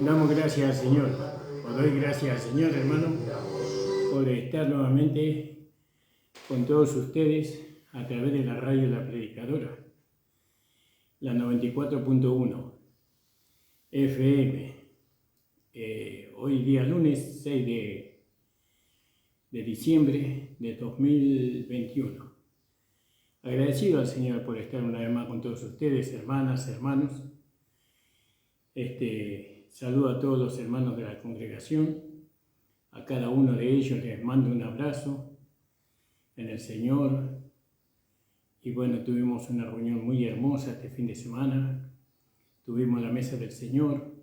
Damos gracias al Señor. Os doy gracias al Señor, hermano, por estar nuevamente con todos ustedes a través de la radio La Predicadora, la 94.1 FM. Hoy día lunes 6 de diciembre de 2021. Agradecido al Señor por estar una vez más con todos ustedes, hermanas, hermanos. Saludo a todos los hermanos de la congregación. A cada uno de ellos les mando un abrazo en el Señor. Y bueno, tuvimos una reunión muy hermosa este fin de semana. Tuvimos la mesa del Señor.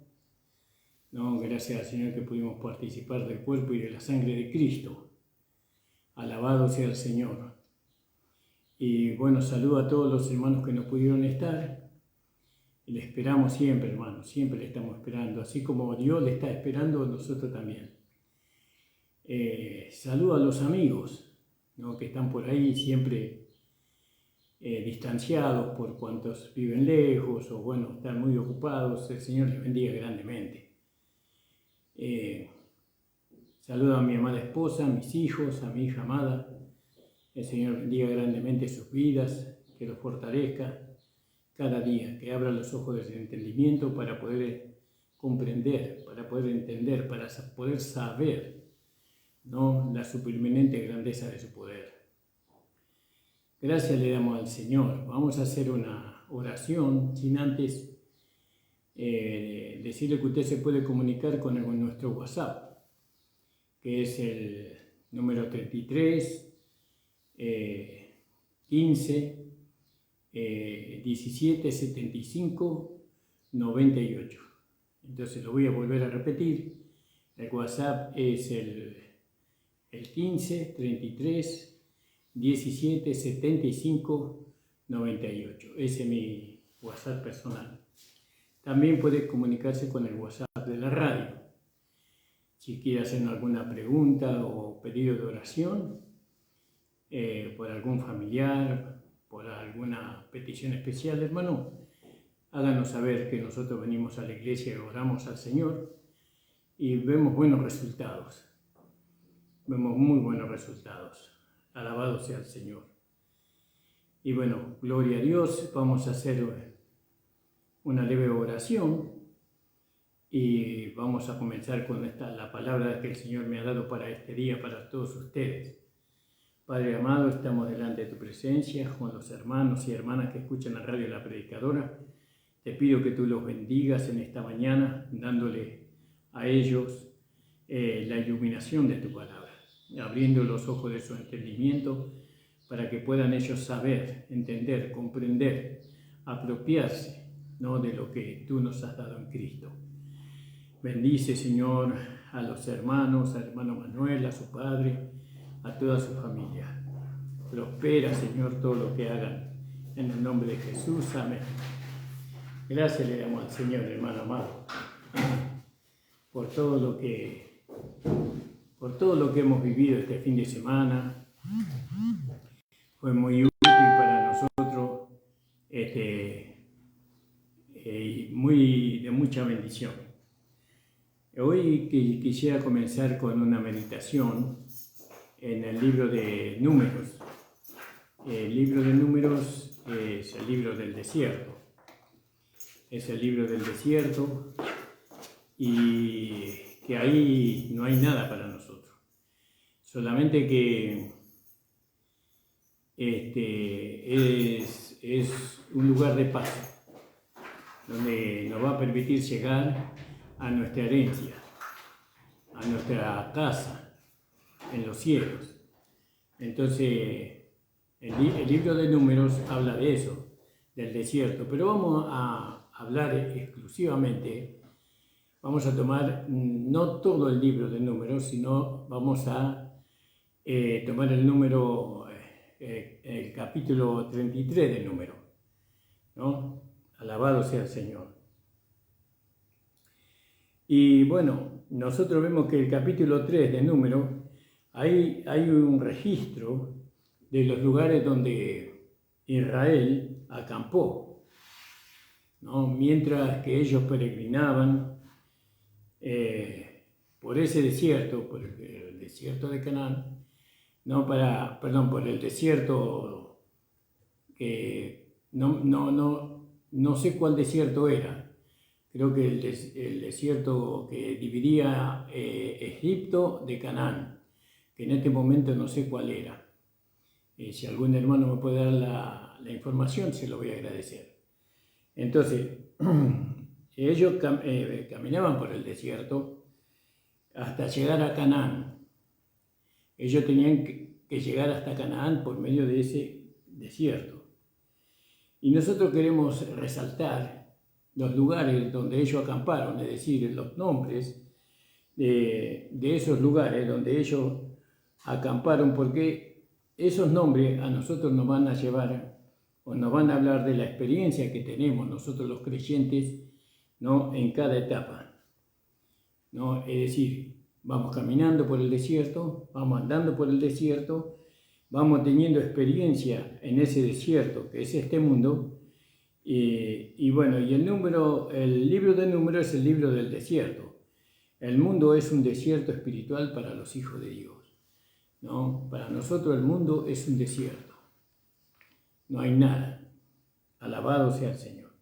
No, gracias al Señor que pudimos participar del cuerpo y de la sangre de Cristo. Alabado sea el Señor. Y bueno, saludo a todos los hermanos que no pudieron estar. Y le esperamos siempre, hermanos, siempre le estamos esperando. Así como Dios le está esperando, nosotros también. Saludo a los amigos, ¿no?, que están por ahí siempre distanciados por cuantos viven lejos o bueno, están muy ocupados. El Señor les bendiga grandemente. Saludo a mi amada esposa, a mis hijos, a mi hija amada. El Señor bendiga grandemente sus vidas, que los fortalezca cada día, que abra los ojos del entendimiento para poder comprender, para poder entender, para poder saber, ¿no?, la supereminente grandeza de su poder. Gracias le damos al Señor. Vamos a hacer una oración sin antes decirle que usted se puede comunicar con nuestro WhatsApp, que es el número 33 15 17 75 98. Entonces lo voy a volver a repetir. El WhatsApp es el 15 33 17 75 98. Ese es mi WhatsApp personal. También puede comunicarse con el WhatsApp de la radio. Si quiere hacer alguna pregunta o pedido de oración por algún familiar, por alguna petición especial, hermano, háganos saber, que nosotros venimos a la iglesia y oramos al Señor y vemos buenos resultados. Vemos muy buenos resultados. Alabado sea el Señor. Y bueno, gloria a Dios. Vamos a hacer una leve oración y vamos a comenzar con la palabra que el Señor me ha dado para este día, para todos ustedes. Padre amado, estamos delante de tu presencia con los hermanos y hermanas que escuchan la radio La Predicadora. Te pido que tú los bendigas en esta mañana, dándole a ellos la iluminación de tu palabra, abriendo los ojos de su entendimiento para que puedan ellos saber, entender, comprender, apropiarse, ¿no?, de lo que tú nos has dado en Cristo. Bendice, Señor, a los hermanos, al hermano Manuel, a su padre, a toda su familia. Prospera, Señor, todo lo que hagan. En el nombre de Jesús, amén. Gracias le damos al Señor, hermano amado, por todo lo que hemos vivido este fin de semana. Fue muy útil para nosotros, de mucha bendición. Hoy quisiera comenzar con una meditación en el libro de Números. El libro de Números es el libro del desierto. Es el libro del desierto y que ahí no hay nada para nosotros. Solamente que es un lugar de paz, donde nos va a permitir llegar a nuestra herencia, a nuestra casa en los cielos. Entonces, el libro de Números habla de eso, del desierto, pero vamos a hablar exclusivamente, vamos a tomar no todo el libro de Números, sino vamos a tomar el capítulo 33 del Número, ¿no? Alabado sea el Señor. Y bueno, nosotros vemos que el capítulo 3 de Número, hay un registro de los lugares donde Israel acampó, ¿no?, mientras que ellos peregrinaban por ese desierto, por el desierto de Canaán, por el desierto que no sé cuál desierto era. Creo que el desierto que dividía Egipto de Canaán, que en este momento no sé cuál era. Si algún hermano me puede dar la información, se lo voy a agradecer. Entonces, ellos caminaban por el desierto hasta llegar a Canaán. Ellos tenían que llegar hasta Canaán por medio de ese desierto. Y nosotros queremos resaltar los lugares donde ellos acamparon, es decir, los nombres de esos lugares donde ellos acamparon, porque esos nombres a nosotros nos van a llevar o nos van a hablar de la experiencia que tenemos nosotros los creyentes, ¿no?, en cada etapa, ¿no? Es decir, vamos caminando por el desierto, vamos andando por el desierto, vamos teniendo experiencia en ese desierto que es este mundo. Y bueno, y el libro de Números es el libro del desierto. El mundo es un desierto espiritual para los hijos de Dios, ¿no? Para nosotros el mundo es un desierto. No hay nada. Alabado sea el Señor.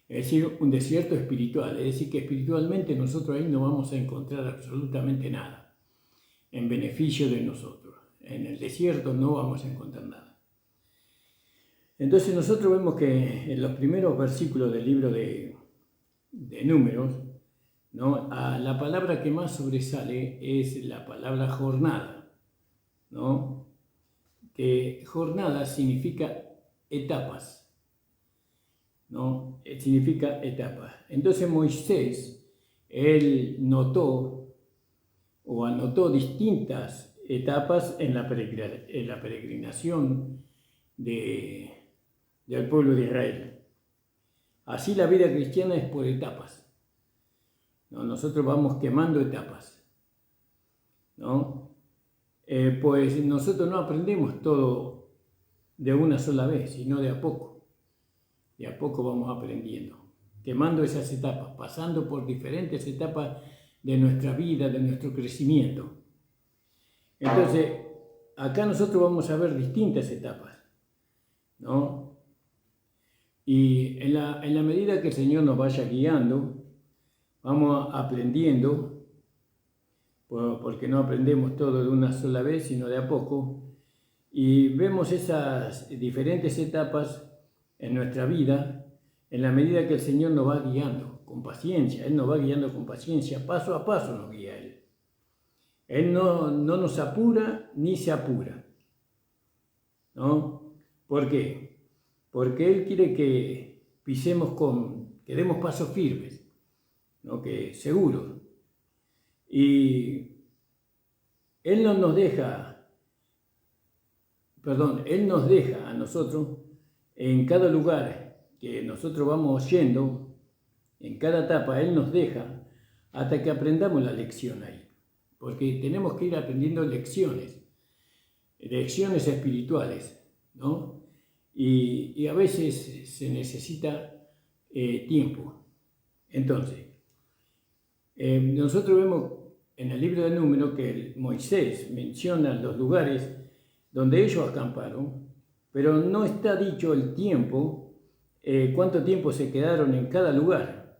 Es decir, un desierto espiritual. Es decir, que espiritualmente nosotros ahí no vamos a encontrar absolutamente nada en beneficio de nosotros. En el desierto no vamos a encontrar nada. Entonces nosotros vemos que en los primeros versículos del libro de Números, ¿no?, la palabra que más sobresale es la palabra jornada, ¿no? Que jornada significa etapas, ¿no? Significa etapas. Entonces Moisés, él anotó distintas etapas en la peregrinación del pueblo de Israel. Así la vida cristiana es por etapas, ¿no? Nosotros vamos quemando etapas, ¿no? Pues nosotros no aprendemos todo de una sola vez, sino de a poco. De a poco vamos aprendiendo, quemando esas etapas, pasando por diferentes etapas de nuestra vida, de nuestro crecimiento. Entonces, acá nosotros vamos a ver distintas etapas, ¿no? Y en la medida que el Señor nos vaya guiando, vamos aprendiendo, porque no aprendemos todo de una sola vez, sino de a poco, y vemos esas diferentes etapas en nuestra vida, en la medida que el Señor nos va guiando con paciencia. Él nos va guiando con paciencia, paso a paso nos guía Él. Él no nos apura ni se apura, ¿no? ¿Por qué? Porque Él quiere que que demos pasos firmes, ¿no?, que seguros. Y Él nos deja a nosotros en cada lugar que nosotros vamos yendo, en cada etapa Él nos deja hasta que aprendamos la lección ahí. Porque tenemos que ir aprendiendo lecciones espirituales, ¿no? Y a veces se necesita tiempo. Entonces, nosotros vemos en el libro de Números que Moisés menciona los lugares donde ellos acamparon, pero no está dicho el tiempo, cuánto tiempo se quedaron en cada lugar,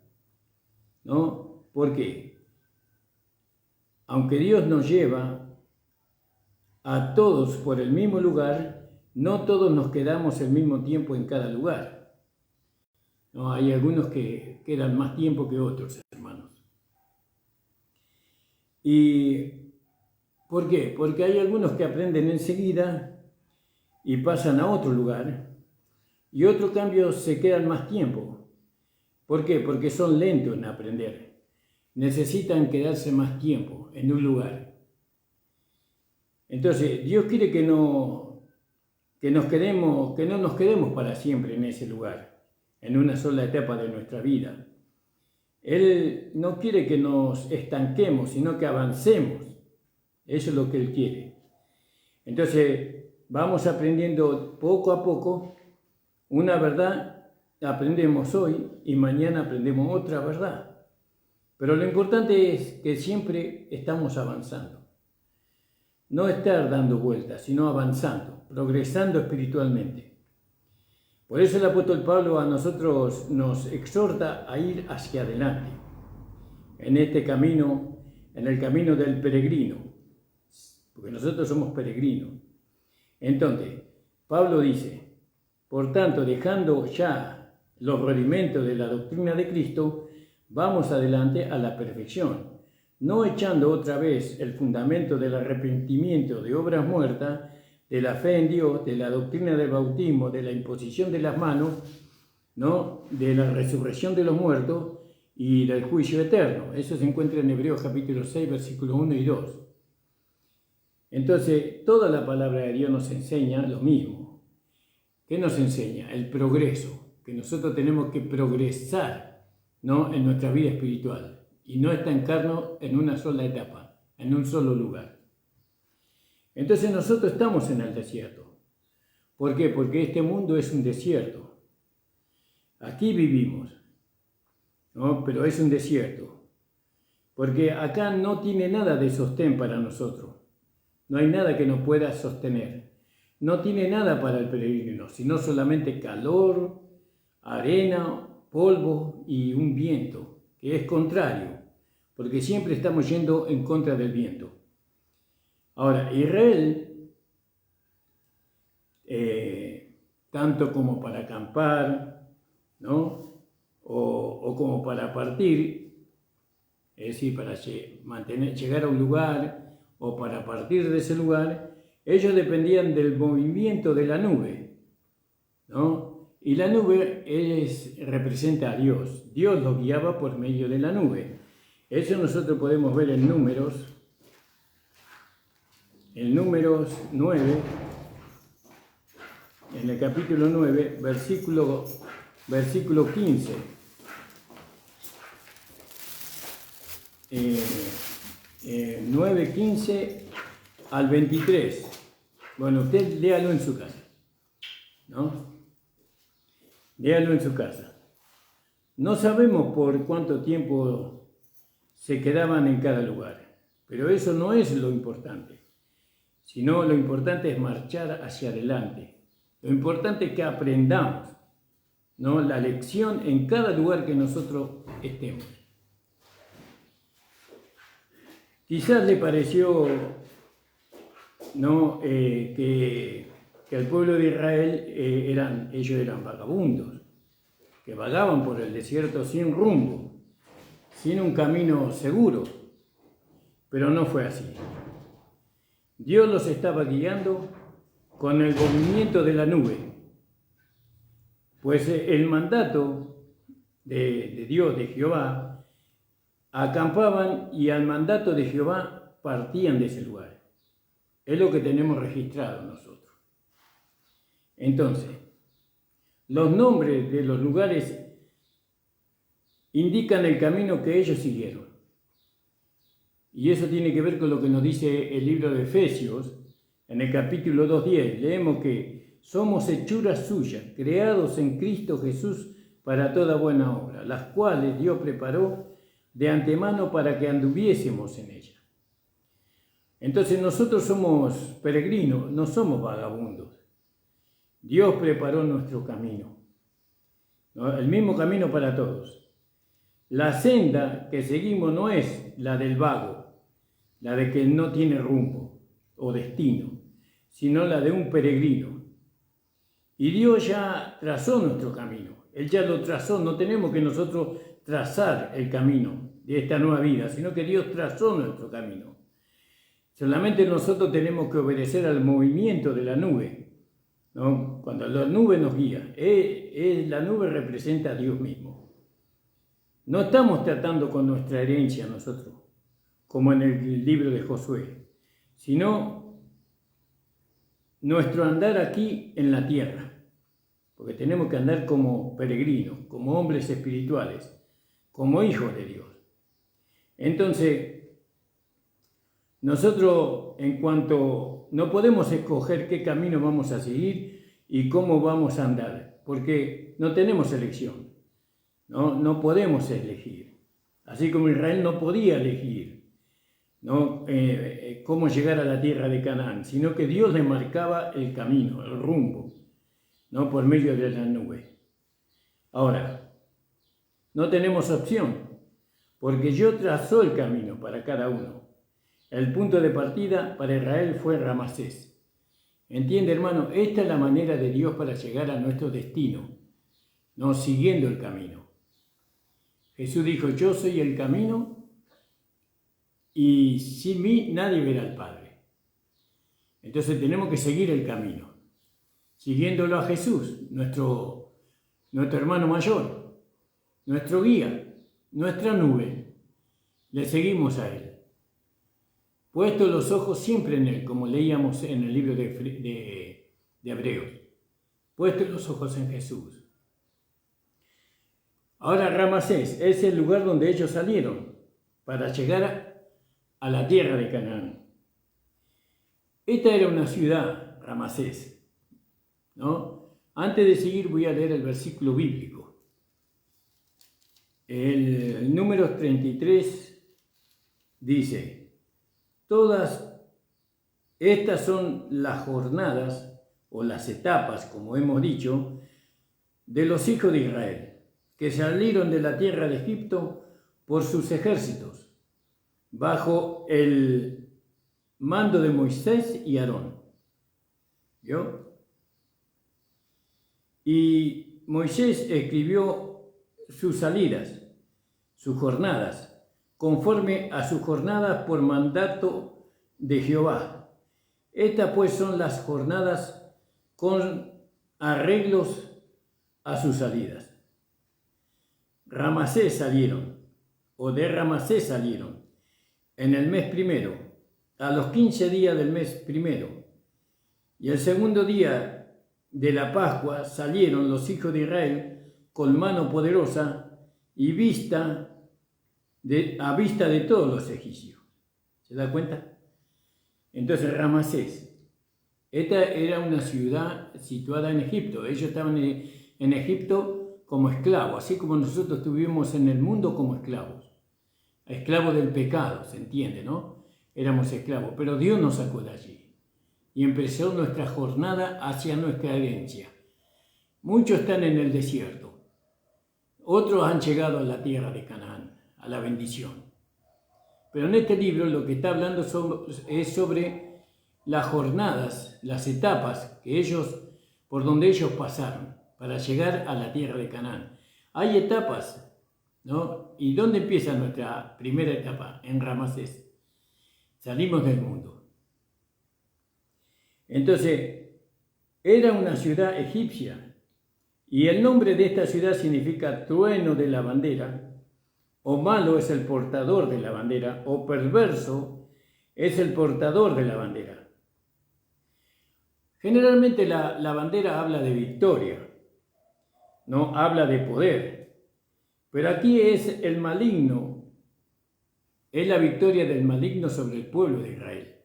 ¿no? ¿Por qué? Aunque Dios nos lleva a todos por el mismo lugar, no todos nos quedamos el mismo tiempo en cada lugar, ¿no? Hay algunos que quedan más tiempo que otros, hermanos. ¿Y por qué? Porque hay algunos que aprenden enseguida y pasan a otro lugar, y otros cambios se quedan más tiempo. ¿Por qué? Porque son lentos en aprender. Necesitan quedarse más tiempo en un lugar. Entonces, Dios quiere que no nos quedemos para siempre en ese lugar, en una sola etapa de nuestra vida. Él no quiere que nos estanquemos, sino que avancemos. Eso es lo que Él quiere. Entonces, vamos aprendiendo poco a poco una verdad, aprendemos hoy y mañana aprendemos otra verdad. Pero lo importante es que siempre estamos avanzando. No estar dando vueltas, sino avanzando, progresando espiritualmente. Por eso el apóstol Pablo a nosotros nos exhorta a ir hacia adelante, en este camino, en el camino del peregrino, porque nosotros somos peregrinos. Entonces, Pablo dice, por tanto, dejando ya los rudimentos de la doctrina de Cristo, vamos adelante a la perfección, no echando otra vez el fundamento del arrepentimiento de obras muertas, de la fe en Dios, de la doctrina del bautismo, de la imposición de las manos, ¿no? De la resurrección de los muertos y del juicio eterno. Eso se encuentra en Hebreos capítulo 6, versículos 1 y 2. Entonces, toda la palabra de Dios nos enseña lo mismo. ¿Qué nos enseña? El progreso, que nosotros tenemos que progresar, ¿no? En nuestra vida espiritual y no estancarnos en una sola etapa, en un solo lugar. Entonces nosotros estamos en el desierto. ¿Por qué? Porque este mundo es un desierto. Aquí vivimos, ¿no? Pero es un desierto. Porque acá no tiene nada de sostén para nosotros. No hay nada que nos pueda sostener. No tiene nada para el peregrino, sino solamente calor, arena, polvo y un viento, que es contrario, porque siempre estamos yendo en contra del viento. Ahora, Israel, tanto como para acampar, ¿no? o como para partir, es decir, para llegar a un lugar o para partir de ese lugar, ellos dependían del movimiento de la nube, ¿no? Y la nube representa a Dios. Dios los guiaba por medio de la nube. Eso nosotros podemos ver en Números 9, en el capítulo 9, versículo 15. 9:15 al 23. Bueno, usted léalo en su casa, ¿no? Léalo en su casa. No sabemos por cuánto tiempo se quedaban en cada lugar, pero eso no es lo importante, sino lo importante es marchar hacia adelante. Lo importante es que aprendamos, ¿no? La lección en cada lugar que nosotros estemos. Quizás le pareció, ¿no? que el pueblo de Israel ellos eran vagabundos, que vagaban por el desierto sin rumbo, sin un camino seguro, pero no fue así. Dios los estaba guiando con el movimiento de la nube, pues el mandato de Dios, de Jehová, acampaban y al mandato de Jehová partían de ese lugar. Es lo que tenemos registrado nosotros. Entonces, los nombres de los lugares indican el camino que ellos siguieron. Y eso tiene que ver con lo que nos dice el libro de Efesios, en el capítulo 2:10. Leemos que somos hechuras suyas, creados en Cristo Jesús para toda buena obra, las cuales Dios preparó de antemano para que anduviésemos en ella. Entonces nosotros somos peregrinos, no somos vagabundos. Dios preparó nuestro camino, ¿no? El mismo camino para todos. La senda que seguimos no es la del vago, la de que no tiene rumbo o destino, sino la de un peregrino. Y Dios ya trazó nuestro camino, Él ya lo trazó, no tenemos que nosotros trazar el camino de esta nueva vida, sino que Dios trazó nuestro camino. Solamente nosotros tenemos que obedecer al movimiento de la nube, ¿no? Cuando la nube nos guía, la nube representa a Dios mismo. No estamos tratando con nuestra herencia nosotros, como en el libro de Josué, sino nuestro andar aquí en la tierra, porque tenemos que andar como peregrinos, como hombres espirituales, como hijos de Dios. Entonces, nosotros en cuanto no podemos escoger qué camino vamos a seguir y cómo vamos a andar, porque no tenemos elección, no podemos elegir. Así como Israel no podía elegir, ¿no? Cómo llegar a la tierra de Canaán, sino que Dios le marcaba el camino, el rumbo, ¿no? Por medio de la nube. Ahora, no tenemos opción, porque Dios trazó el camino para cada uno. El punto de partida para Israel fue Ramasés. ¿Entiende, hermano? Esta es la manera de Dios para llegar a nuestro destino, no siguiendo el camino. Jesús dijo, yo soy el camino y sin mí nadie verá al Padre. Entonces tenemos que seguir el camino, siguiéndolo a Jesús, nuestro hermano mayor, nuestro guía, nuestra nube. Le seguimos a Él. Puesto los ojos siempre en Él, como leíamos en el libro de Hebreos. Puesto los ojos en Jesús. Ahora Ramasés es el lugar donde ellos salieron para llegar a la tierra de Canaán. Esta era una ciudad, Ramasés, ¿no? Antes de seguir voy a leer el versículo bíblico. El número 33 dice, todas estas son las jornadas o las etapas, como hemos dicho, de los hijos de Israel, que salieron de la tierra de Egipto por sus ejércitos, bajo el mando de Moisés y Aarón. ¿Vio? Y Moisés escribió sus salidas, sus jornadas, conforme a sus jornadas por mandato de Jehová. Estas pues son las jornadas con arreglos a sus salidas. Ramasés salieron, o de Ramasés salieron, en el mes primero, a los 15 días del mes primero, y el segundo día de la Pascua salieron los hijos de Israel con mano poderosa y a vista de todos los egipcios. ¿Se da cuenta? Entonces Ramasés, esta era una ciudad situada en Egipto. Ellos estaban en Egipto como esclavos, así como nosotros estuvimos en el mundo como esclavos. Esclavos del pecado, se entiende, ¿no? Éramos esclavos, pero Dios nos sacó de allí y empezó nuestra jornada hacia nuestra herencia. Muchos están en el desierto, otros han llegado a la tierra de Canaán, a la bendición. Pero en este libro lo que está hablando es sobre las jornadas, las etapas por donde ellos pasaron para llegar a la tierra de Canaán. Hay etapas, ¿no? ¿Y dónde empieza nuestra primera etapa? En Ramasés. Salimos del mundo. Entonces, era una ciudad egipcia y el nombre de esta ciudad significa trueno de la bandera, o malo es el portador de la bandera, o perverso es el portador de la bandera. Generalmente la bandera habla de victoria, no habla de poder, pero aquí es el maligno, es la victoria del maligno sobre el pueblo de Israel,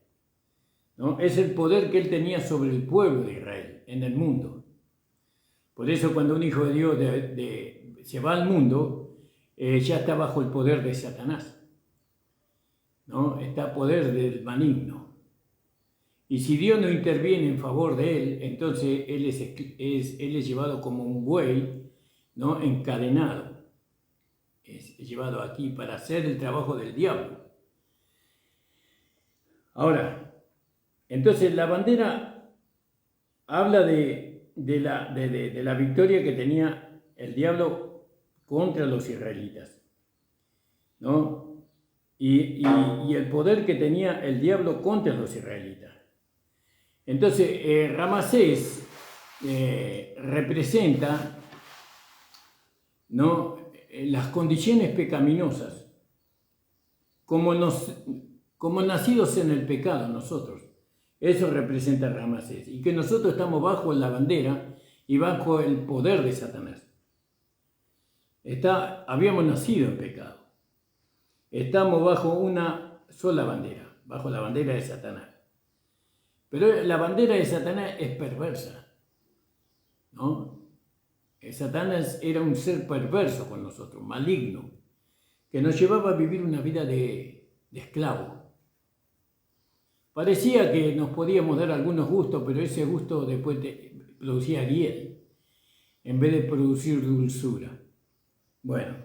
¿no? Es el poder que él tenía sobre el pueblo de Israel en el mundo. Por eso cuando un hijo de Dios se va al mundo, ya está bajo el poder de Satanás, ¿no? Está poder del maligno. Y si Dios no interviene en favor de él, entonces él es llevado como un buey, ¿no? Encadenado. Es llevado aquí para hacer el trabajo del diablo. Ahora, entonces la bandera habla de la victoria que tenía el diablo contra los israelitas, ¿no? Y el poder que tenía el diablo contra los israelitas. Entonces, Ramasés representa, ¿no?, las condiciones pecaminosas, como nacidos en el pecado nosotros. Eso representa Ramasés. Y que nosotros estamos bajo la bandera y bajo el poder de Satanás. Habíamos nacido en pecado. Estamos bajo una sola bandera, bajo la bandera de Satanás. Pero la bandera de Satanás es perversa, ¿no? Satanás era un ser perverso con nosotros, maligno, que nos llevaba a vivir una vida de esclavo. Parecía que nos podíamos dar algunos gustos, pero ese gusto después producía hiel, en vez de producir dulzura. Bueno,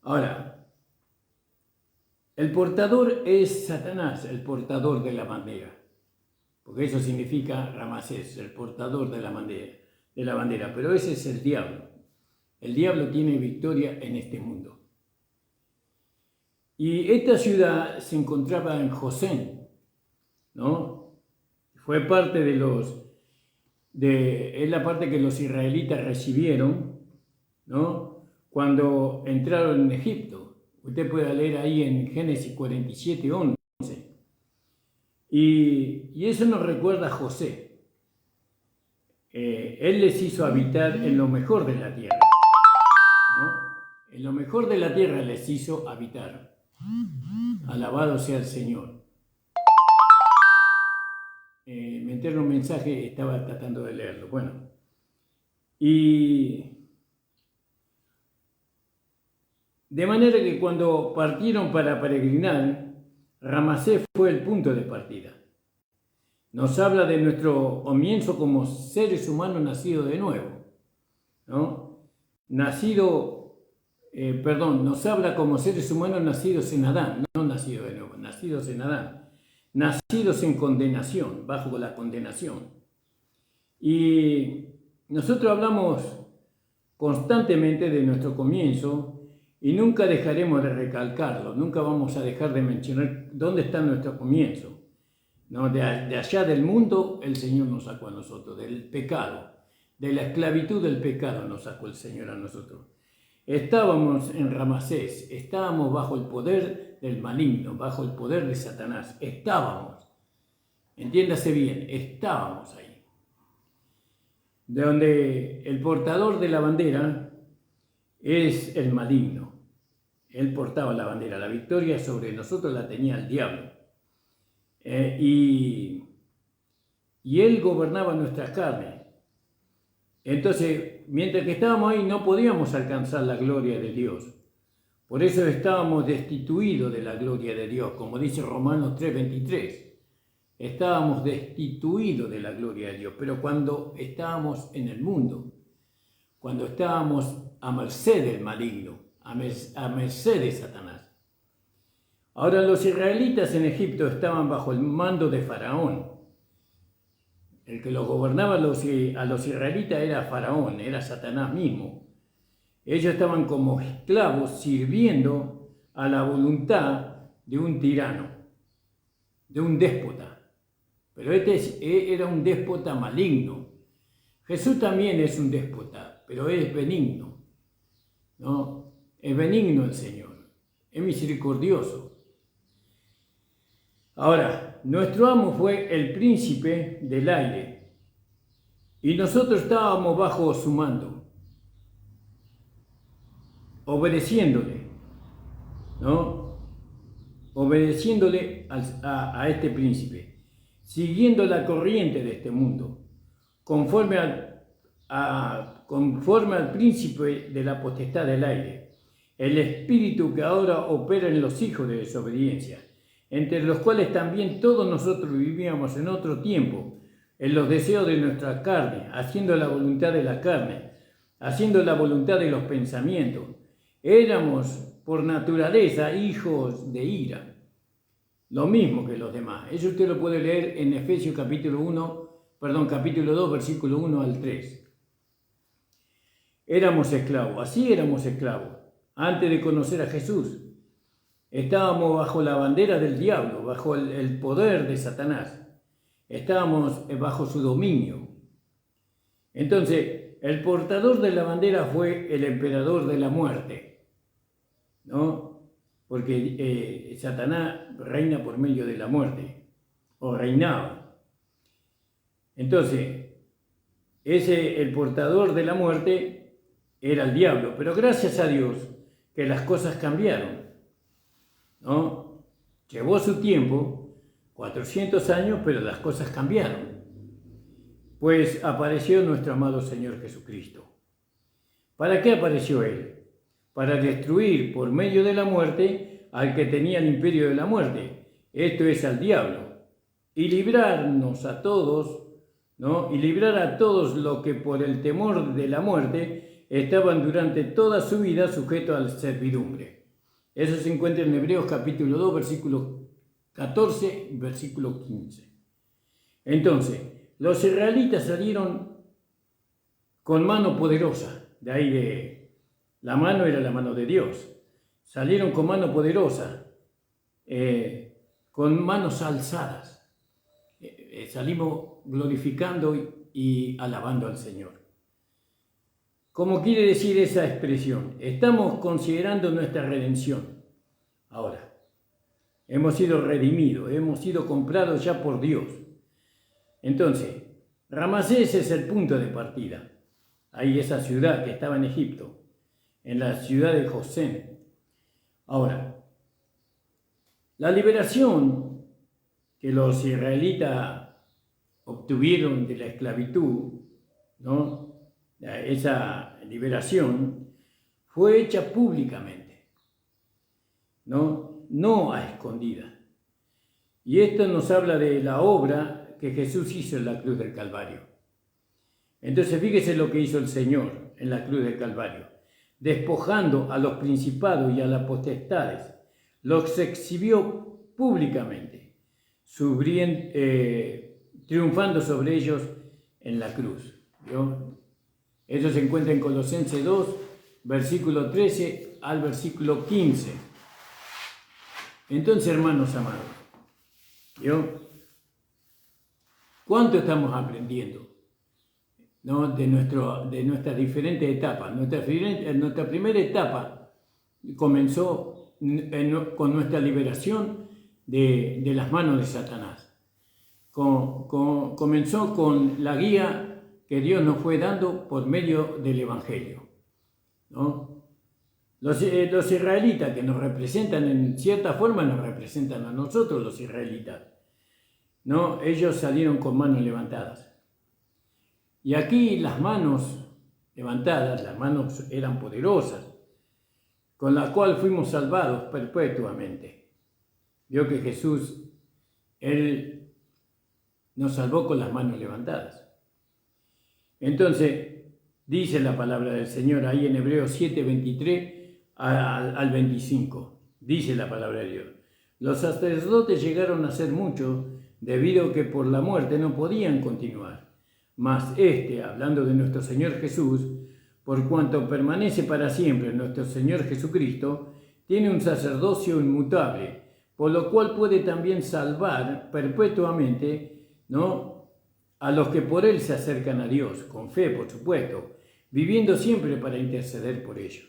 ahora, el portador es Satanás, el portador de la bandera, porque eso significa Ramasés, el portador de la bandera, pero ese es el diablo. El diablo tiene victoria en este mundo. Y esta ciudad se encontraba en Gosén, ¿no? Fue parte es la parte que los israelitas recibieron, ¿no? Cuando entraron en Egipto. Usted puede leer ahí en Génesis 47, 11. Y eso nos recuerda a José. Él les hizo habitar en lo mejor de la tierra, ¿no? En lo mejor de la tierra les hizo habitar. Alabado sea el Señor. Me entró un mensaje, estaba tratando de leerlo. Bueno, y de manera que cuando partieron para peregrinar, Ramasés fue el punto de partida. Nos habla de nuestro comienzo como seres humanos nacidos de nuevo, ¿no? Nos habla como seres humanos nacidos en Adán, no nacidos de nuevo, nacidos en Adán, nacidos en condenación, bajo la condenación. Y nosotros hablamos constantemente de nuestro comienzo y nunca dejaremos de recalcarlo, nunca vamos a dejar de mencionar dónde está nuestro comienzo. ¿No? De allá del mundo el Señor nos sacó a nosotros, del pecado, de la esclavitud del pecado nos sacó el Señor a nosotros. Estábamos en Ramasés, estábamos bajo el poder del maligno, bajo el poder de Satanás, estábamos, entiéndase bien, estábamos ahí. De donde el portador de la bandera es el maligno. Él portaba la bandera, la victoria sobre nosotros la tenía el diablo. Y él gobernaba nuestras carnes. Entonces, mientras que estábamos ahí no podíamos alcanzar la gloria de Dios. Por eso estábamos destituidos de la gloria de Dios, como dice Romanos 3:23. Estábamos destituidos de la gloria de Dios. Pero cuando estábamos en el mundo, cuando estábamos a merced del maligno, a merced de Satanás. Ahora los israelitas en Egipto estaban bajo el mando de Faraón. El que los gobernaba a los israelitas era Faraón, era Satanás mismo. Ellos estaban como esclavos sirviendo a la voluntad de un tirano, de un déspota. Pero era un déspota maligno. Jesús también es un déspota, pero es benigno, ¿no? Es benigno el Señor, es misericordioso. Ahora, nuestro amo fue el príncipe del aire y nosotros estábamos bajo su mando, obedeciéndole, ¿no? Obedeciéndole a este príncipe, siguiendo la corriente de este mundo, conforme al príncipe de la potestad del aire, el espíritu que ahora opera en los hijos de desobediencia, entre los cuales también todos nosotros vivíamos en otro tiempo, en los deseos de nuestra carne, haciendo la voluntad de la carne, haciendo la voluntad de los pensamientos. Éramos por naturaleza hijos de ira, lo mismo que los demás. Eso usted lo puede leer en Efesios capítulo 2, versículo 1 al 3. Éramos esclavos, así éramos esclavos, antes de conocer a Jesús. Estábamos bajo la bandera del diablo, bajo el poder de Satanás. Estábamos bajo su dominio. Entonces, el portador de la bandera fue el emperador de la muerte, ¿no? Porque Satanás reina por medio de la muerte, o reinaba. Entonces, el portador de la muerte era el diablo, pero gracias a Dios que las cosas cambiaron, ¿no? Llevó su tiempo, 400 años, pero las cosas cambiaron. Pues apareció nuestro amado Señor Jesucristo. ¿Para qué apareció Él? para destruir por medio de la muerte al que tenía el imperio de la muerte, esto es al diablo, y librarnos a todos, ¿no? Y librar a todos los que por el temor de la muerte estaban durante toda su vida sujetos a la servidumbre. Eso se encuentra en Hebreos capítulo 2, versículo 14, versículo 15. Entonces, los israelitas salieron con mano poderosa, de ahí de la mano era la mano de Dios. Salieron con mano poderosa, con manos alzadas. Salimos glorificando y alabando al Señor. ¿Cómo quiere decir esa expresión? Estamos considerando nuestra redención. Ahora, hemos sido redimidos, hemos sido comprados ya por Dios. Entonces, Ramasés es el punto de partida. Ahí esa ciudad que estaba en Egipto, en la ciudad de Gosén. Ahora, la liberación que los israelitas obtuvieron de la esclavitud, ¿no? Esa liberación fue hecha públicamente, no a escondidas. Y esto nos habla de la obra que Jesús hizo en la cruz del Calvario. Entonces fíjese lo que hizo el Señor en la cruz del Calvario, despojando a los principados y a las potestades, los exhibió públicamente, triunfando sobre ellos en la cruz. ¿Vio? Eso se encuentra en Colosenses 2, versículo 13 al versículo 15. Entonces, hermanos amados, ¿vio? ¿Cuánto estamos aprendiendo? ¿No? de nuestras diferentes etapas. Nuestra primera etapa comenzó con nuestra liberación de las manos de Satanás. Comenzó con la guía que Dios nos fue dando por medio del Evangelio, ¿no? Los israelitas que nos representan, en cierta forma nos representan a nosotros los israelitas, ¿no? Ellos salieron con manos levantadas. Y aquí las manos levantadas, las manos eran poderosas, con la cual fuimos salvados perpetuamente. Vio que Jesús, Él nos salvó con las manos levantadas. Entonces, dice la palabra del Señor ahí en Hebreos 7, 23 al 25. Dice la palabra de Dios. Los sacerdotes llegaron a ser muchos debido a que por la muerte no podían continuar. Mas hablando de nuestro Señor Jesús, por cuanto permanece para siempre nuestro Señor Jesucristo, tiene un sacerdocio inmutable, por lo cual puede también salvar perpetuamente, ¿no?, a los que por Él se acercan a Dios, con fe, por supuesto, viviendo siempre para interceder por ellos.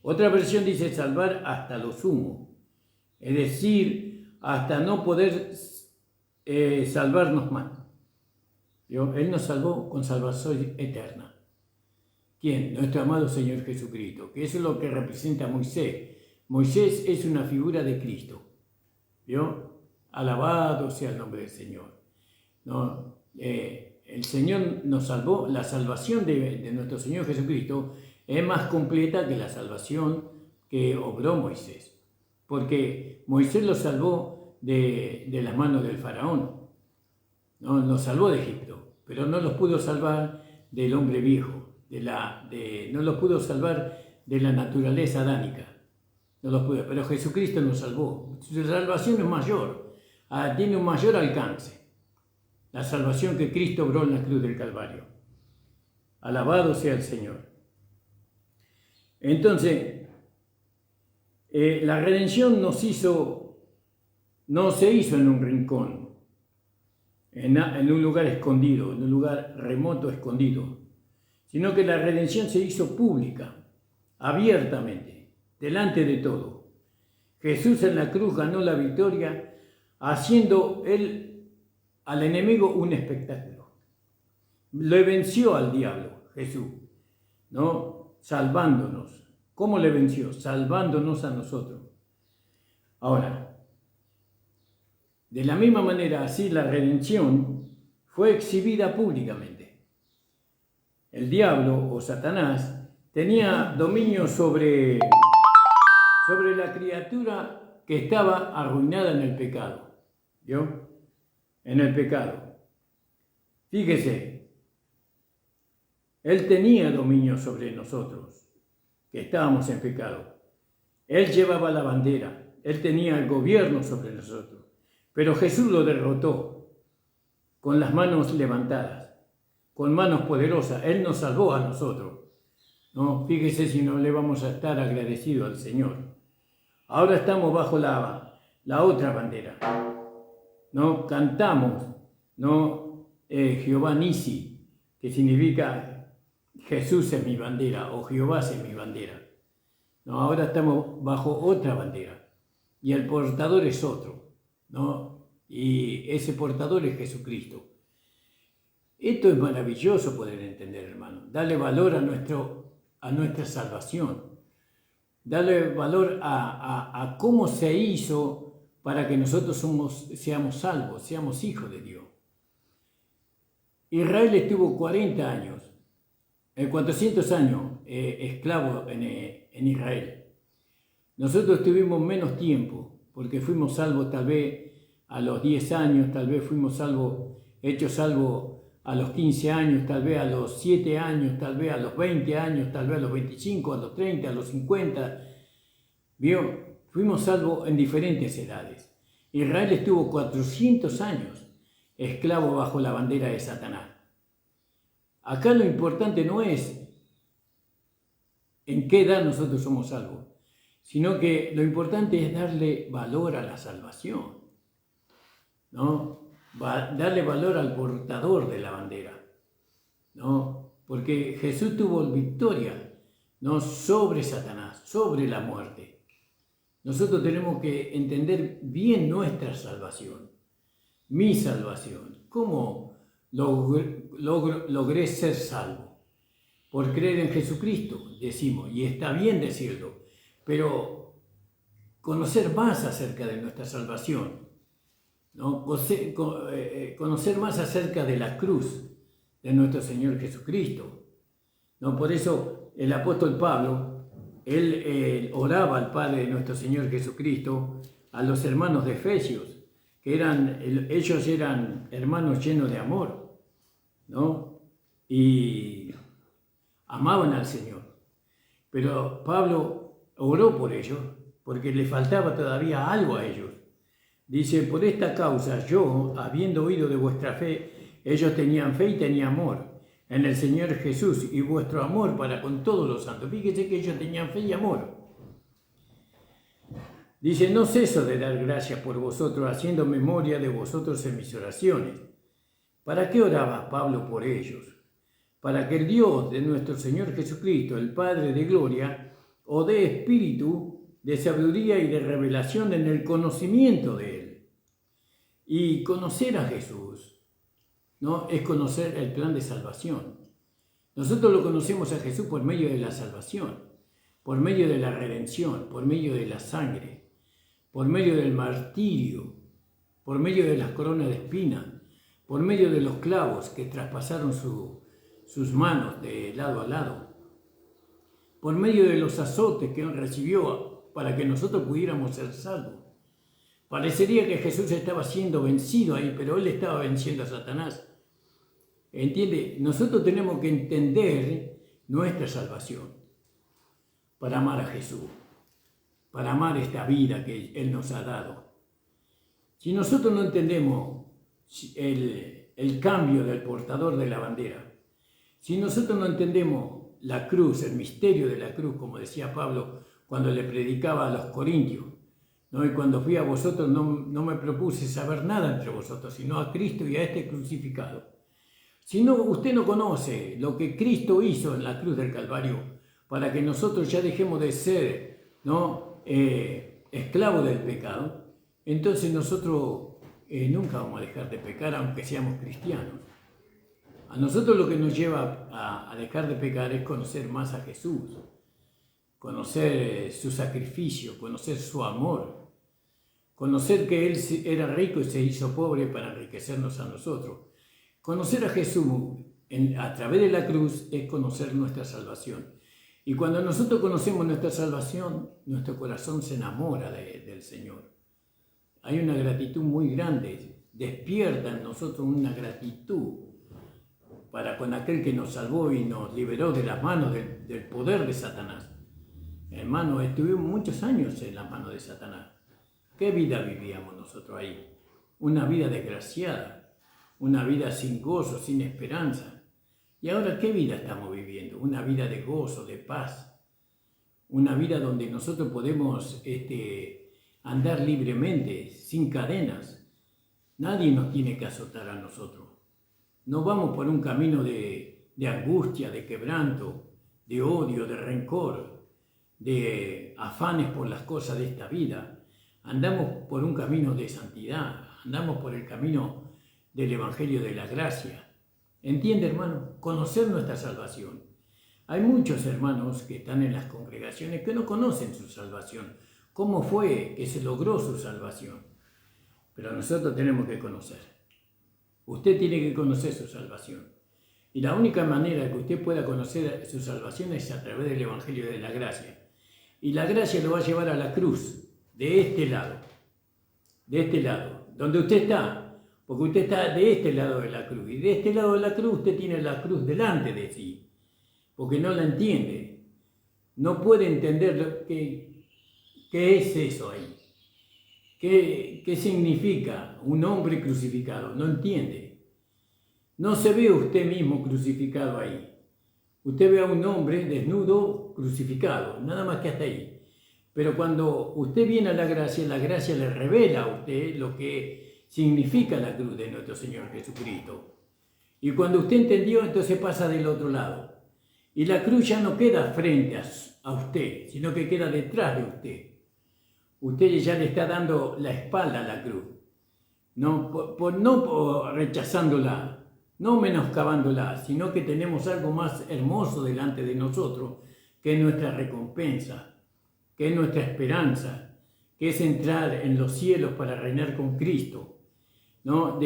Otra versión dice salvar hasta lo sumo, es decir, hasta no poder salvarnos más. Él nos salvó con salvación eterna. ¿Quién? Nuestro amado Señor Jesucristo, que eso es lo que representa a Moisés. Moisés es una figura de Cristo. ¿Vio? Alabado sea el nombre del Señor. ¿No? El Señor nos salvó. La salvación de nuestro Señor Jesucristo es más completa que la salvación que obró Moisés. Porque Moisés lo salvó de las manos del faraón. ¿No? Los salvó de Egipto, pero no los pudo salvar del hombre viejo, no los pudo salvar de la naturaleza adánica. No los pudo, pero Jesucristo nos salvó. Su salvación es mayor, tiene un mayor alcance. La salvación que Cristo obró en la cruz del Calvario. Alabado sea el Señor. Entonces, la redención no se hizo en un rincón, en un lugar escondido, en un lugar remoto escondido, sino que la redención se hizo pública, abiertamente, delante de todo. Jesús en la cruz ganó la victoria, haciendo Él al enemigo un espectáculo. Le venció al diablo, Jesús, ¿no? Salvándonos. ¿Cómo le venció? Salvándonos a nosotros. Ahora, de la misma manera, así la redención fue exhibida públicamente. El diablo o Satanás tenía dominio sobre la criatura que estaba arruinada en el pecado. ¿Vio? En el pecado. Fíjese, Él tenía dominio sobre nosotros, que estábamos en pecado. Él llevaba la bandera, Él tenía el gobierno sobre nosotros. Pero Jesús lo derrotó con las manos levantadas, con manos poderosas. Él nos salvó a nosotros. ¿No? Fíjese si no le vamos a estar agradecidos al Señor. Ahora estamos bajo la otra bandera. ¿No? Cantamos, ¿no? Jehová Nisi, que significa Jesús es mi bandera o Jehová es mi bandera. ¿No? Ahora estamos bajo otra bandera y el portador es otro, ¿no? Y ese portador es Jesucristo. Esto es maravilloso poder entender, hermano. Darle valor a nuestra salvación. Darle valor a cómo se hizo para que nosotros seamos salvos, seamos hijos de Dios. Israel estuvo 40 años, 400 años esclavo en Israel. Nosotros tuvimos menos tiempo, porque fuimos salvos tal vez a los 10 años, tal vez fuimos hechos salvos a los 15 años, tal vez a los 7 años, tal vez a los 20 años, tal vez a los 25, a los 30, a los 50. ¿Vio? Fuimos salvos en diferentes edades. Israel estuvo 400 años esclavo bajo la bandera de Satanás. Acá lo importante no es en qué edad nosotros somos salvos, sino que lo importante es darle valor a la salvación, ¿no? Darle valor al portador de la bandera, ¿no? Porque Jesús tuvo victoria, ¿no? Sobre Satanás, sobre la muerte. Nosotros tenemos que entender bien nuestra salvación, mi salvación. ¿Cómo logré ser salvo? Por creer en Jesucristo, decimos, y está bien decirlo, pero conocer más acerca de nuestra salvación, ¿no? Conocer más acerca de la cruz de nuestro Señor Jesucristo, ¿no? Por eso el apóstol Pablo, él oraba al Padre de nuestro Señor Jesucristo, a los hermanos de Efesios, que ellos eran hermanos llenos de amor, ¿no? Y amaban al Señor. Pero Pablo oró por ellos, porque le faltaba todavía algo a ellos. Dice, por esta causa yo, habiendo oído de vuestra fe, ellos tenían fe y tenían amor en el Señor Jesús y vuestro amor para con todos los santos. Fíjese que ellos tenían fe y amor. Dice, no ceso de dar gracias por vosotros, haciendo memoria de vosotros en mis oraciones. ¿Para qué oraba Pablo por ellos? Para que el Dios de nuestro Señor Jesucristo, el Padre de gloria, os dé espíritu de sabiduría y de revelación en el conocimiento de Él. Y conocer a Jesús, ¿no? Es conocer el plan de salvación. Nosotros lo conocemos a Jesús por medio de la salvación, por medio de la redención, por medio de la sangre, por medio del martirio, por medio de las coronas de espinas, por medio de los clavos que traspasaron sus manos de lado a lado, por medio de los azotes que Él recibió para que nosotros pudiéramos ser salvos. Parecería que Jesús estaba siendo vencido ahí, pero Él estaba venciendo a Satanás. ¿Entiende? Nosotros tenemos que entender nuestra salvación para amar a Jesús, para amar esta vida que Él nos ha dado. Si nosotros no entendemos el cambio del portador de la bandera, si nosotros no entendemos la cruz, el misterio de la cruz, como decía Pablo cuando le predicaba a los corintios, ¿no? Y cuando fui a vosotros no me propuse saber nada entre vosotros, sino a Cristo y a este crucificado. Si no, usted no conoce lo que Cristo hizo en la cruz del Calvario para que nosotros ya dejemos de ser, ¿no? Esclavos del pecado, entonces nosotros nunca vamos a dejar de pecar aunque seamos cristianos. A nosotros lo que nos lleva a dejar de pecar es conocer más a Jesús, conocer su sacrificio, conocer su amor, conocer que Él era rico y se hizo pobre para enriquecernos a nosotros. Conocer a Jesús a través de la cruz es conocer nuestra salvación. Y cuando nosotros conocemos nuestra salvación, nuestro corazón se enamora del Señor. Hay una gratitud muy grande, despierta en nosotros una gratitud para con aquel que nos salvó y nos liberó de las manos del poder de Satanás. Hermano, estuvimos muchos años en las manos de Satanás. ¿Qué vida vivíamos nosotros ahí? Una vida desgraciada, una vida sin gozo, sin esperanza. ¿Y ahora qué vida estamos viviendo? Una vida de gozo, de paz. Una vida donde nosotros podemos andar libremente, sin cadenas. Nadie nos tiene que azotar a nosotros. No vamos por un camino de angustia, de quebranto, de odio, de rencor, de afanes por las cosas de esta vida. Andamos por un camino de santidad, andamos por el camino del Evangelio de la gracia. ¿Entiende, hermano? Conocer nuestra salvación. Hay muchos hermanos que están en las congregaciones que no conocen su salvación. ¿Cómo fue que se logró su salvación? Pero nosotros tenemos que conocer. Usted tiene que conocer su salvación. Y la única manera que usted pueda conocer su salvación es a través del Evangelio de la gracia. Y la gracia lo va a llevar a la cruz, de este lado, donde usted está. Porque usted está de este lado de la cruz. Y de este lado de la cruz usted tiene la cruz delante de sí. Porque no la entiende. No puede entender qué es eso ahí. ¿Qué significa un hombre crucificado? No entiende. No se ve usted mismo crucificado ahí. Usted ve a un hombre desnudo crucificado. Nada más que hasta ahí. Pero cuando usted viene a la gracia le revela a usted lo que significa la cruz de nuestro Señor Jesucristo. Y cuando usted entendió, entonces pasa del otro lado. Y la cruz ya no queda frente a usted, sino que queda detrás de usted. Usted ya le está dando la espalda a la cruz. No por rechazándola, no menoscabándola, sino que tenemos algo más hermoso delante de nosotros, que es nuestra recompensa, que es nuestra esperanza, que es entrar en los cielos para reinar con Cristo. ¿No?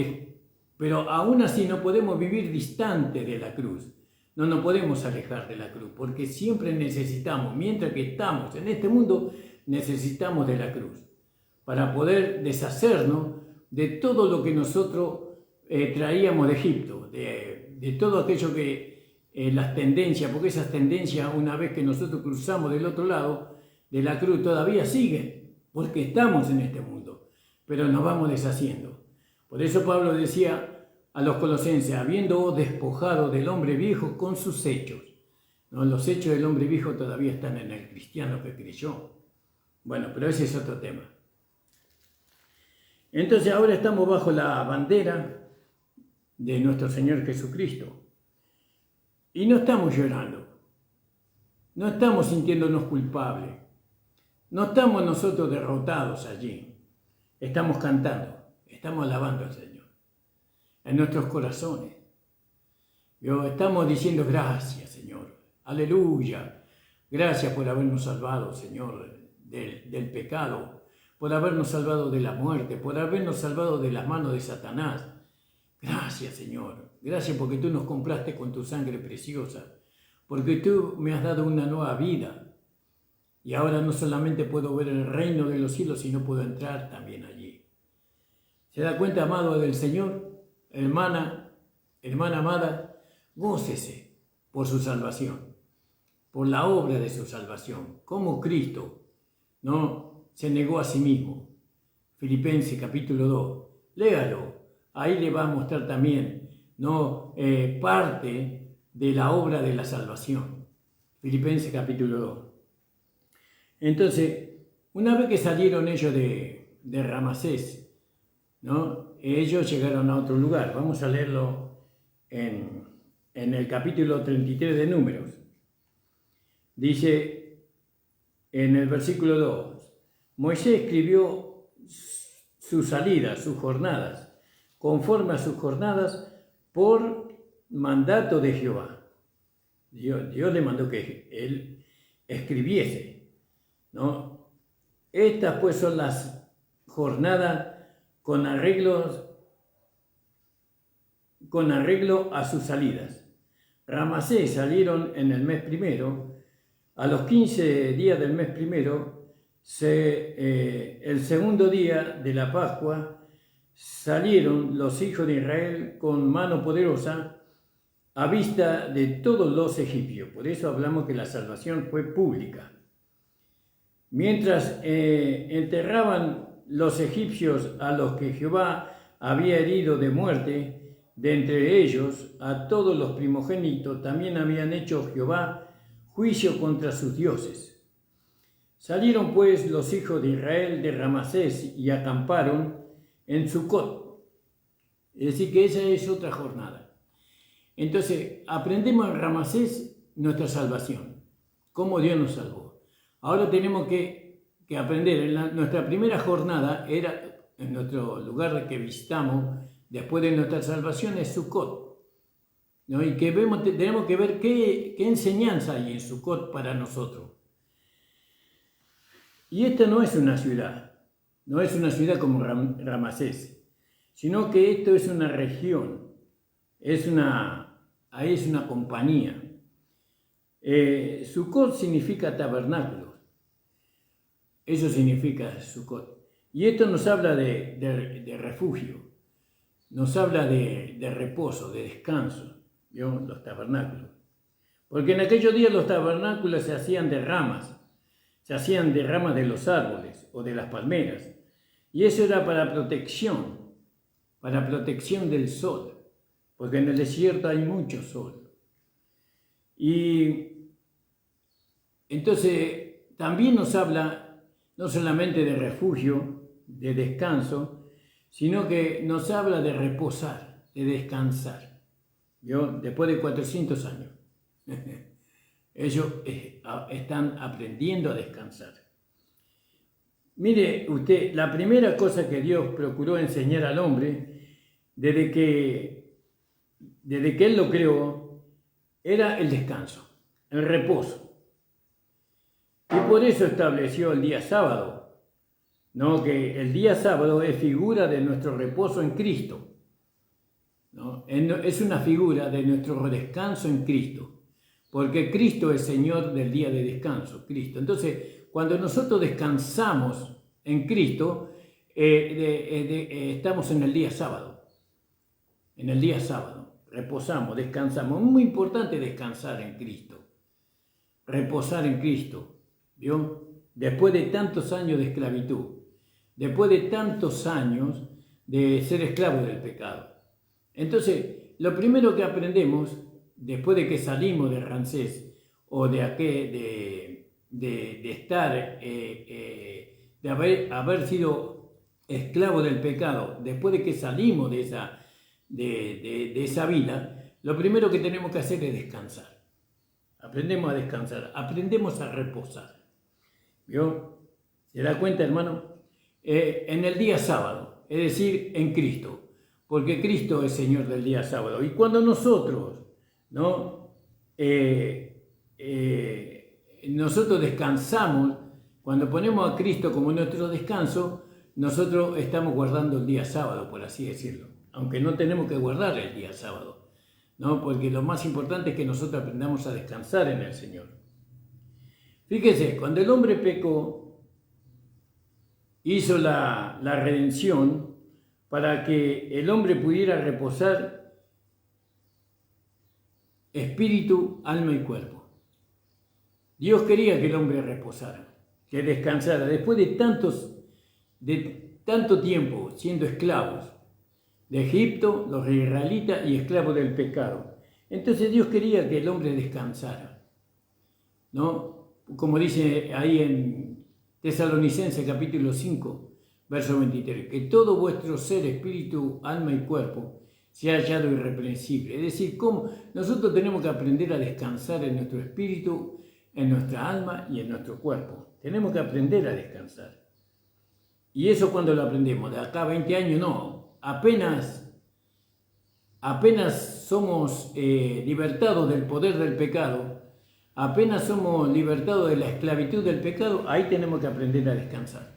Pero aún así no podemos vivir distante de la cruz, no nos podemos alejar de la cruz, porque siempre necesitamos, mientras que estamos en este mundo, necesitamos de la cruz, para poder deshacernos de todo lo que nosotros traíamos de Egipto, de todo aquello que las tendencias, porque esas tendencias una vez que nosotros cruzamos del otro lado de la cruz todavía siguen, porque estamos en este mundo, pero nos vamos deshaciendo. Por eso Pablo decía a los colosenses, habiendo despojado del hombre viejo con sus hechos. ¿No? Los hechos del hombre viejo todavía están en el cristiano que creyó. Bueno, pero ese es otro tema. Entonces ahora estamos bajo la bandera de nuestro Señor Jesucristo. Y no estamos llorando. No estamos sintiéndonos culpables. No estamos nosotros derrotados allí. Estamos cantando. Estamos alabando al Señor en nuestros corazones. Estamos diciendo gracias, Señor. Aleluya. Gracias por habernos salvado, Señor, del pecado, por habernos salvado de la muerte, por habernos salvado de las manos de Satanás. Gracias, Señor. Gracias porque tú nos compraste con tu sangre preciosa, porque tú me has dado una nueva vida. Y ahora no solamente puedo ver el reino de los cielos, sino puedo entrar también allí. ¿Se da cuenta, amado del Señor? Hermana amada, gócese por su salvación, por la obra de su salvación, como Cristo no se negó a sí mismo. Filipenses capítulo 2, léalo, ahí le va a mostrar también parte de la obra de la salvación. Filipenses capítulo 2. Entonces, una vez que salieron ellos de Ramasés, ¿no? Ellos llegaron a otro lugar. Vamos a leerlo en el capítulo 33 de Números. Dice en el versículo 2, Moisés escribió sus salidas, sus jornadas, conforme a sus jornadas por mandato de Jehová. Dios le mandó que él escribiese, ¿no? Estas pues son las jornadas con arreglo a sus salidas. Ramasés salieron en el mes primero, a los 15 días del mes primero, el segundo día de la Pascua, salieron los hijos de Israel con mano poderosa a vista de todos los egipcios. Por eso hablamos que la salvación fue pública. Mientras enterraban los egipcios a los que Jehová había herido de muerte, de entre ellos a todos los primogénitos, también habían hecho Jehová juicio contra sus dioses. Salieron pues los hijos de Israel de Ramasés y acamparon en Sucot. Es decir, que esa es otra jornada. Entonces, aprendemos en Ramasés nuestra salvación, cómo Dios nos salvó. Ahora tenemos que aprender. Nuestra primera jornada era, en nuestro lugar que visitamos, después de nuestra salvación, es Sucot, ¿no? Y que tenemos que ver qué enseñanza hay en Sucot para nosotros. Y esta no es una ciudad como Ramasés, sino que esto es una región, ahí es una compañía. Sucot significa tabernáculos, eso significa Sucot. Y esto nos habla de refugio, nos habla de reposo, de descanso, ¿vio? Los tabernáculos. Porque en aquellos días los tabernáculos se hacían de ramas de los árboles o de las palmeras. Y eso era para protección del sol, porque en el desierto hay mucho sol. Y entonces también nos habla no solamente de refugio, de descanso, sino que nos habla de reposar, de descansar. ¿Vio? Después de 400 años. Ellos están aprendiendo a descansar. Mire usted, la primera cosa que Dios procuró enseñar al hombre, desde que Él lo creó, era el descanso, el reposo. Y por eso estableció el día sábado, ¿no? Que el día sábado es figura de nuestro reposo en Cristo, ¿no? Es una figura de nuestro descanso en Cristo, porque Cristo es Señor del día de descanso, Cristo. Entonces, cuando nosotros descansamos en Cristo, estamos en el día sábado. En el día sábado, reposamos, descansamos. Es muy importante descansar en Cristo, reposar en Cristo. ¿Vio? Después de tantos años de esclavitud, después de tantos años de ser esclavos del pecado. Entonces, lo primero que aprendemos, después de que salimos de Ramsés, o de estar, de haber sido esclavos del pecado, después de que salimos de esa vida, lo primero que tenemos que hacer es descansar. Aprendemos a descansar, aprendemos a reposar. ¿Vio? ¿Se da cuenta, hermano? En el día sábado, es decir, en Cristo, porque Cristo es Señor del día sábado. Y cuando nosotros, ¿no? Nosotros descansamos, cuando ponemos a Cristo como nuestro descanso, nosotros estamos guardando el día sábado, por así decirlo, aunque no tenemos que guardar el día sábado, ¿no? Porque lo más importante es que nosotros aprendamos a descansar en el Señor. Fíjese, cuando el hombre pecó, hizo la redención para que el hombre pudiera reposar espíritu, alma y cuerpo. Dios quería que el hombre reposara, que descansara. Después de tanto tiempo siendo esclavos de Egipto, los israelitas, y esclavos del pecado. Entonces Dios quería que el hombre descansara, ¿no? Como dice ahí en Tesalonicenses capítulo 5, verso 23, que todo vuestro ser, espíritu, alma y cuerpo sea hallado irreprensible. Es decir, cómo nosotros tenemos que aprender a descansar en nuestro espíritu, en nuestra alma y en nuestro cuerpo. Tenemos que aprender a descansar. Y eso cuando lo aprendemos, de acá a 20 años no, apenas somos libertados del poder del pecado, apenas somos libertados de la esclavitud del pecado, ahí tenemos que aprender a descansar.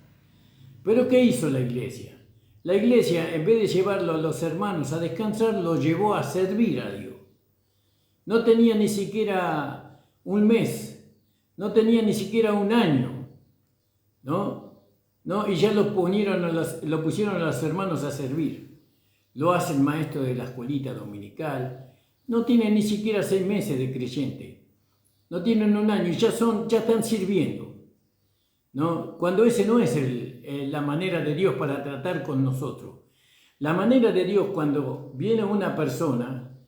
Pero ¿qué hizo la iglesia? La iglesia, en vez de llevarlo a los hermanos a descansar, los llevó a servir a Dios. No tenía ni siquiera un mes, no tenía ni siquiera un año, ¿no? Y ya lo pusieron a los hermanos a servir. Lo hacen maestro de la escuelita dominical. No tienen ni siquiera 6 meses de creyente. No tienen un año y ya están sirviendo, ¿no? Cuando ese no es la manera de Dios para tratar con nosotros. La manera de Dios, cuando viene una persona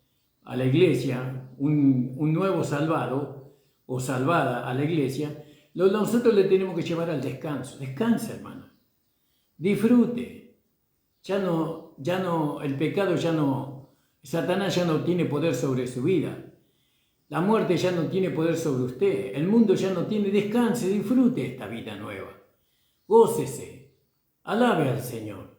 a la iglesia, un nuevo salvado o salvada a la iglesia, nosotros le tenemos que llevar al descanso. Descansa, hermano. Disfrute. El pecado Satanás ya no tiene poder sobre su vida. La muerte ya no tiene poder sobre usted. El mundo ya no tiene. Descanse, disfrute esta vida nueva. Gócese. Alabe al Señor.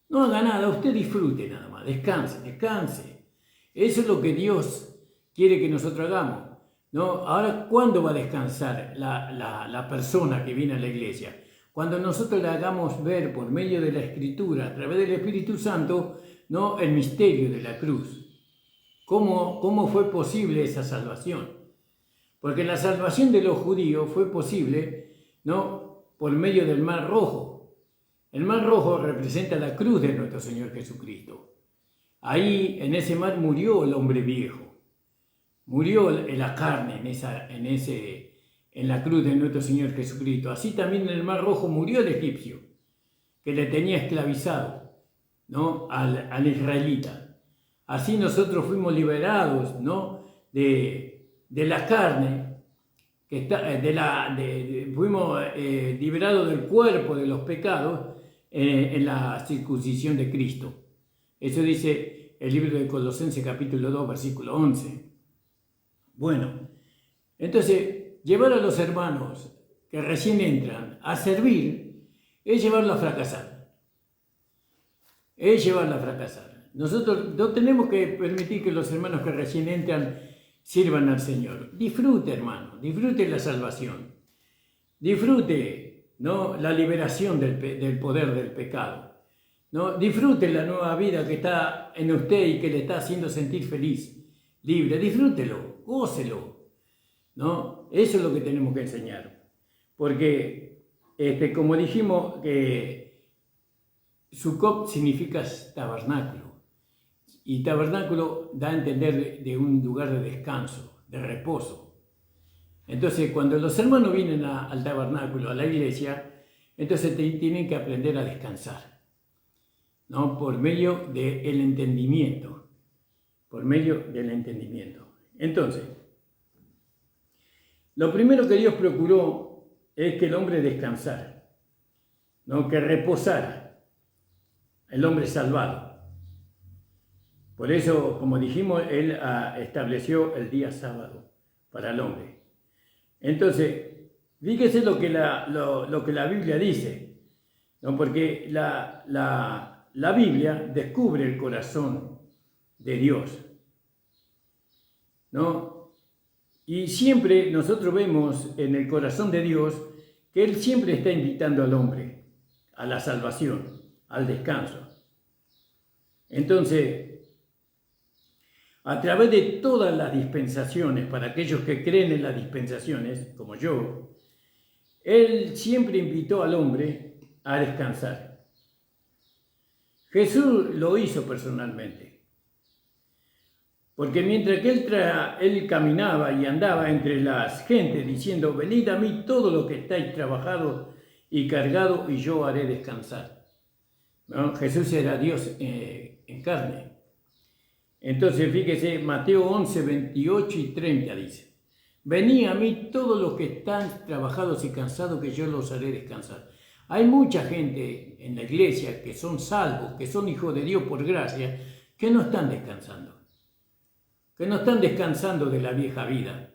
No haga nada, usted disfrute nada más. Descanse. Eso es lo que Dios quiere que nosotros hagamos, ¿no? Ahora, ¿cuándo va a descansar la persona que viene a la iglesia? Cuando nosotros le hagamos ver por medio de la Escritura, a través del Espíritu Santo, ¿no?, el misterio de la cruz. ¿Cómo fue posible esa salvación? Porque la salvación de los judíos fue posible, ¿no?, por medio del Mar Rojo. El Mar Rojo representa la cruz de nuestro Señor Jesucristo. Ahí, en ese mar, murió el hombre viejo. Murió la carne en la cruz de nuestro Señor Jesucristo. Así también en el Mar Rojo murió el egipcio, que le tenía esclavizado, ¿no?, al israelita. Así nosotros fuimos liberados, ¿no?, de la carne, fuimos liberados del cuerpo de los pecados en la circuncisión de Cristo. Eso dice el libro de Colosenses capítulo 2, versículo 11. Bueno, entonces llevar a los hermanos que recién entran a servir es llevarlo a fracasar. Nosotros no tenemos que permitir que los hermanos que recién entran sirvan al Señor. Disfrute, hermano, disfrute la salvación. Disfrute, ¿no?, la liberación del poder del pecado, ¿no? Disfrute la nueva vida que está en usted y que le está haciendo sentir feliz, libre. Disfrútelo, gócelo, ¿no? Eso es lo que tenemos que enseñar. Porque, como dijimos, que Sukkot significa tabernáculo. Y tabernáculo da a entender de un lugar de descanso, de reposo. Entonces, cuando los hermanos vienen al tabernáculo, a la iglesia, entonces tienen que aprender a descansar, ¿no?, por medio del entendimiento. Entonces, lo primero que Dios procuró es que el hombre descansara, ¿no?, que reposara, el hombre salvado. Por eso, como dijimos, Él estableció el día sábado para el hombre. Entonces, fíjese lo que la Biblia dice, ¿no?, porque la Biblia descubre el corazón de Dios, ¿no? Y siempre nosotros vemos en el corazón de Dios que Él siempre está invitando al hombre a la salvación, al descanso. Entonces, a través de todas las dispensaciones, para aquellos que creen en las dispensaciones, como yo, Él siempre invitó al hombre a descansar. Jesús lo hizo personalmente, porque mientras que Él caminaba y andaba entre las gentes diciendo: venid a mí todos los que estáis trabajados y cargados, y yo haré descansar. ¿No? Jesús era Dios en carne. Entonces, fíjese, Mateo 11, 28 y 30 dice: venid a mí todos los que están trabajados y cansados, que yo los haré descansar. Hay mucha gente en la iglesia que son salvos, que son hijos de Dios por gracia, que no están descansando. Que no están descansando de la vieja vida.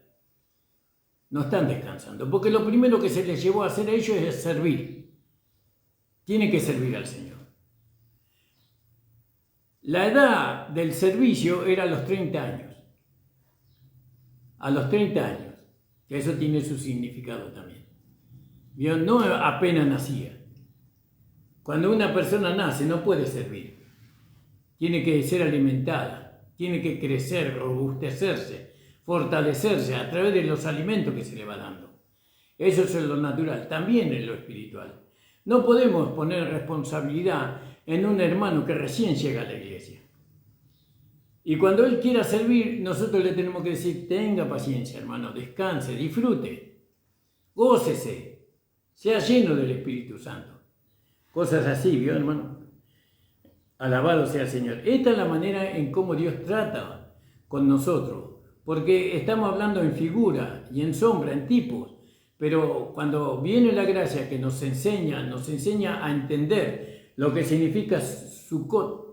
No están descansando, porque lo primero que se les llevó a hacer a ellos es servir. Tienen que servir al Señor. La edad del servicio era a los 30 años. A los 30 años. Que eso tiene su significado también. No apenas nacía. Cuando una persona nace no puede servir. Tiene que ser alimentada. Tiene que crecer, robustecerse, fortalecerse a través de los alimentos que se le va dando. Eso es en lo natural, también en lo espiritual. No podemos poner responsabilidad en un hermano que recién llega a la iglesia. Y cuando él quiera servir, nosotros le tenemos que decir, tenga paciencia, hermano, descanse, disfrute, gócese, sea lleno del Espíritu Santo. Cosas así, ¿vio, hermano? Alabado sea el Señor. Esta es la manera en cómo Dios trata con nosotros, porque estamos hablando en figura y en sombra, en tipos, pero cuando viene la gracia que nos enseña a entender lo que significa Sukkot,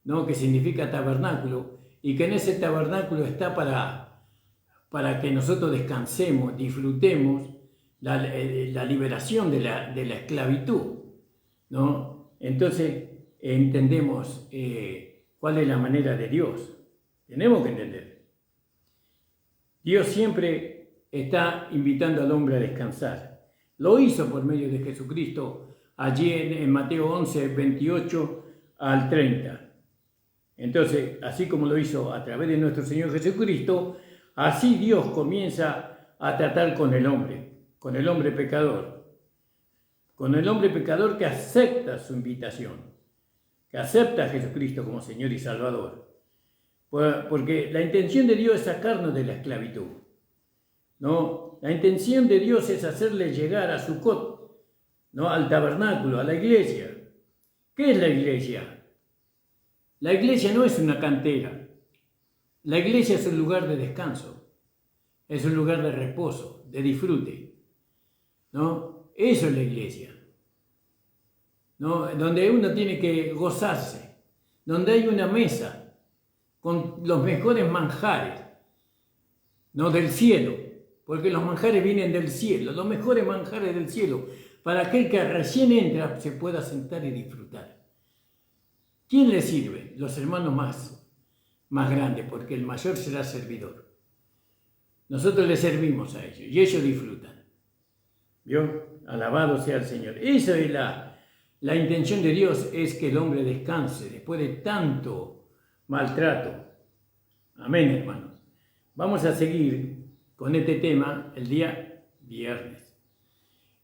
¿no? Que significa tabernáculo, y que en ese tabernáculo está para que nosotros descansemos, disfrutemos la liberación de la esclavitud, ¿no? Entonces entendemos cuál es la manera de Dios. Tenemos que entender. Dios siempre está invitando al hombre a descansar. Lo hizo por medio de Jesucristo allí en Mateo 11, 28 al 30. Entonces, así como lo hizo a través de nuestro Señor Jesucristo, así Dios comienza a tratar con el hombre pecador, con el hombre pecador que acepta su invitación, que acepta a Jesucristo como Señor y Salvador. Porque la intención de Dios es sacarnos de la esclavitud, ¿no? La intención de Dios es hacerle llegar a Sukkot, ¿no? Al tabernáculo, a la iglesia. ¿Qué es la iglesia? La iglesia no es una cantera. La iglesia es un lugar de descanso, es un lugar de reposo, de disfrute, ¿no? Eso es la iglesia, ¿no? Donde uno tiene que gozarse, donde hay una mesa con los mejores manjares, ¿no? Del cielo, porque los manjares vienen del cielo, los mejores manjares del cielo, para aquel que recién entra se pueda sentar y disfrutar. ¿Quién le sirve? Los hermanos más grandes, porque el mayor será servidor. Nosotros le servimos a ellos y ellos disfrutan. ¿Vio? Alabado sea el Señor. Esa es la intención de Dios, es que el hombre descanse después de tanto maltrato. Amén, hermanos. Vamos a seguir con este tema el día viernes.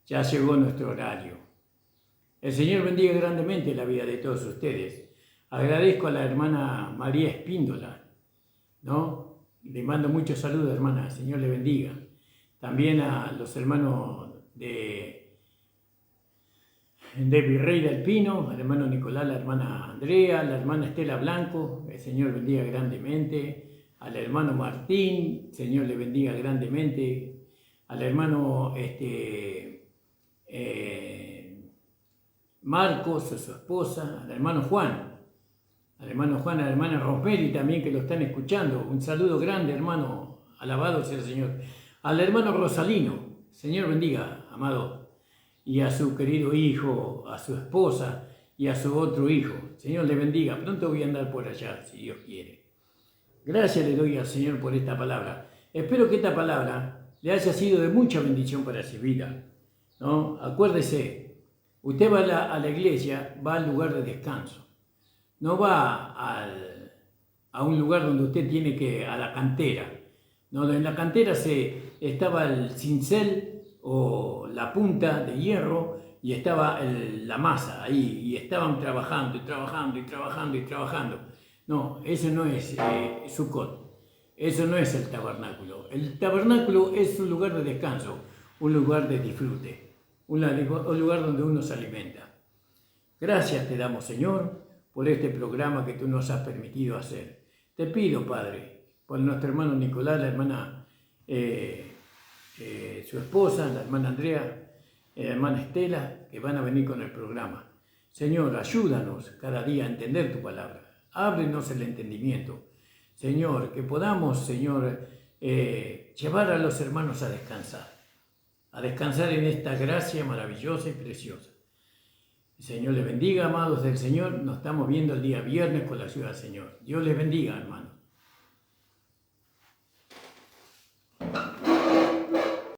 Ya llegó nuestro horario. El Señor bendiga grandemente la vida de todos ustedes. Agradezco a la hermana María Espíndola, ¿no? Le mando muchos saludos, hermana. El Señor le bendiga. También a los hermanos de Virrey del Pino, al hermano Nicolás, la hermana Andrea, la hermana Estela Blanco. El Señor bendiga grandemente. Al hermano Martín, el Señor le bendiga grandemente. Al hermano Marcos, a su esposa, al hermano Juan, a la hermana Rosemary también, que lo están escuchando. Un saludo grande, hermano, alabado sea el Señor. Al hermano Rosalino, Señor bendiga, amado, y a su querido hijo, a su esposa y a su otro hijo. Señor le bendiga, pronto voy a andar por allá, si Dios quiere. Gracias le doy al Señor por esta palabra. Espero que esta palabra le haya sido de mucha bendición para su vida, ¿no? Acuérdese, usted va a la iglesia, va al lugar de descanso. No va a un lugar donde usted tiene que, a la cantera. No, en la cantera estaba el cincel o la punta de hierro y estaba la masa ahí y estaban trabajando y trabajando y trabajando y trabajando. No, eso no es Sukkot, eso no es el tabernáculo. El tabernáculo es un lugar de descanso, un lugar de disfrute, un lugar donde uno se alimenta. Gracias te damos, Señor, por este programa que tú nos has permitido hacer. Te pido, Padre, por nuestro hermano Nicolás, la hermana, su esposa, la hermana Andrea, la hermana Estela, que van a venir con el programa. Señor, ayúdanos cada día a entender tu palabra. Ábrenos el entendimiento. Señor, que podamos, Señor, llevar a los hermanos a descansar en esta gracia maravillosa y preciosa. El Señor les bendiga, amados del Señor. Nos estamos viendo el día viernes con la ayuda del Señor. Dios les bendiga, hermanos.